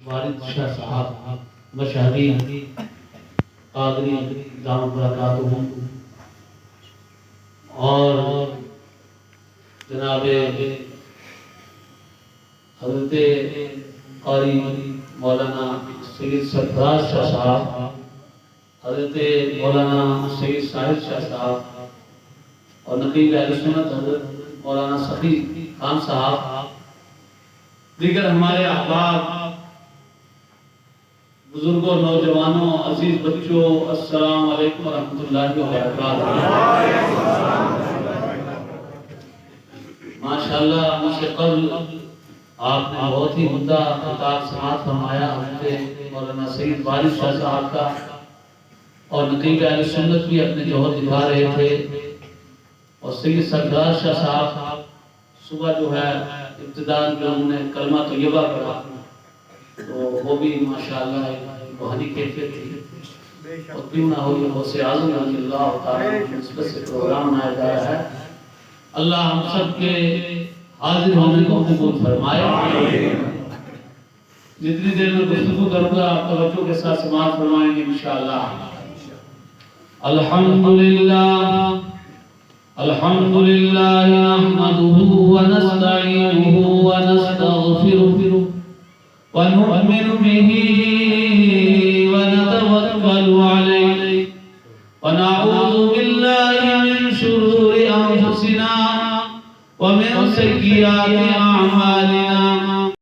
والد شاہ صاحب مشہدی قادری دامت برکاتہ اور جناب حضرت قاری مولانا سید سرفراز شاہ صاحب، حضرت مولانا سید ساحل شاہ صاحب اور نقیب اہل سنت حضرت مولانا سخی خان صاحب، دیگر ہمارے احباب، بزرگوں، نوجوانوں، عزیز بچوں، السلام علیکم ورحمۃ اللہ وبرکاتہ۔ ماشاءاللہ مجھ سے قبل آپ نے بہت ہی عمدہ خطاب سماعت فرمایا حضرت مولانا سید وارث شاہ صاحب کا، اور نقیب اہل سنت بھی اپنے جوہر دکھا رہے تھے، اور سید سرفراز شاہ صاحب صبح جو ہے ابتداء جو انہوں نے کلمہ طیبہ پڑھا تو وہ بھی ماشاءاللہ ایک روحانی کیفیت تھی، اور کیوں نہ ہو یہ غوث اعظم رضی اللہ تعالیٰ نسبت سے پروگرام منایا جا رہا ہے۔ اللہ ہم سب کے حاضر ہونے کو قبول فرمائے۔ جتنی دیر میں گفتگو کروں گا آپ توجہ کے ساتھ سماعت فرمائیں گے انشاءاللہ۔ الحمدللہ الحمدللہ نحمده ونستعینه ونستغفره ونؤمن به ونتوکل علیہ ونعوذ باللہ من شرور انفسنا ومن سیئات اعمالنا